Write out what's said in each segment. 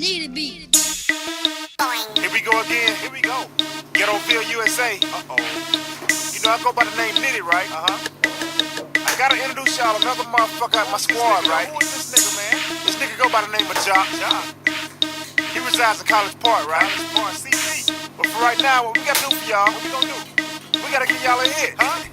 Need a beat. Here we go again. Here we go. Ghettoville, USA. You know I go by the name Nitty, right? I gotta introduce y'all another motherfucker at my squad, right? Who is this nigga, man? This nigga go by the name of Jock. He resides in College Park, right? But for right now, what we gotta do for y'all? What we gonna do? We gotta give y'all a hit, huh?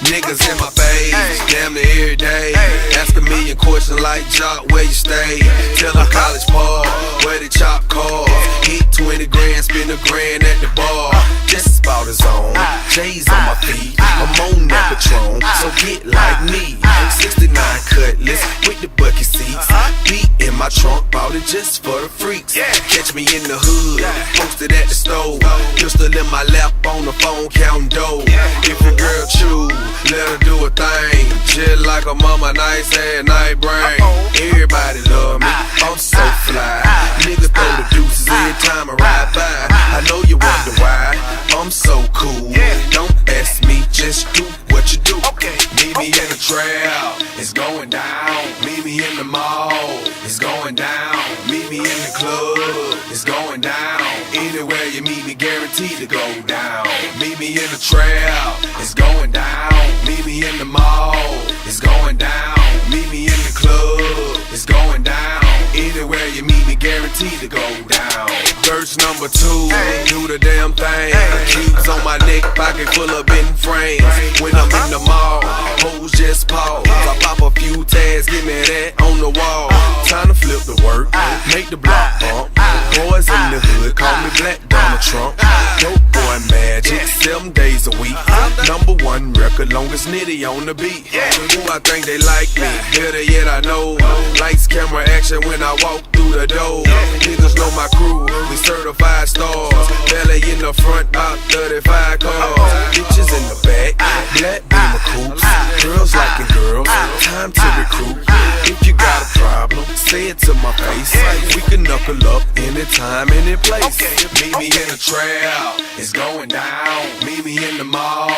Niggas in my face, damn near every day. Asking me a question like, Jock, where you stay? Tell them College Park, where the chop cars. Hit 20 grand, spend a grand at the bar. Just about his own, J's on my feet. I'm on that Patron, so get like me. 69 Cutlass with the bucket seats. Beat in my trunk, bought it just for the freaks. Catch me in the hood, posted at the stove. Pistol in my lap on the phone, counting dough. If your girl choose, let her do a thing. Just like a mama, nice and night brain. Everybody love me, I'm so fly. Niggas throw the deuces every time I ride by. I know you wonder why, I'm so cool. Don't ask me, just do what you do. Meet me in the trail, it's going down. Meet me in the mall, it's going down. Meet me in the club, it's going down. Anywhere you meet me, guaranteed to go down. Meet me in the trail, it's going down. Meet me in the mall, it's going down. Meet me in the club, it's going down. Anywhere you meet me, guaranteed to go down. Verse number 2, do the damn thing. Cubes on my neck, pocket full of bent frames. When I'm in the mall, hoes just pause. I pop a few tags, give me that on the wall. Time to flip the work, make the block bump. Boys in the hood, call me Black Donald Trump. Dope boy magic, 7 days a week. Number 1 record, longest Nitty on the beat. Who I think they like me, better yet I know. Lights, camera, action when I walk through the door. Niggas know my crew, we certified stars. Belly in the front, about 35 cars. Bitches in the back, black beamer coupes. Girls liking girls, time to recruit. If you got a problem, say it to my face. We can knuckle up anytime, any place. Meet me in the trail, it's going down. Meet me in the mall,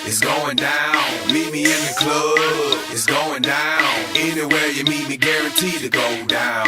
it's going down. Meet me in the club, it's going down. Anywhere you meet me, guaranteed to go down.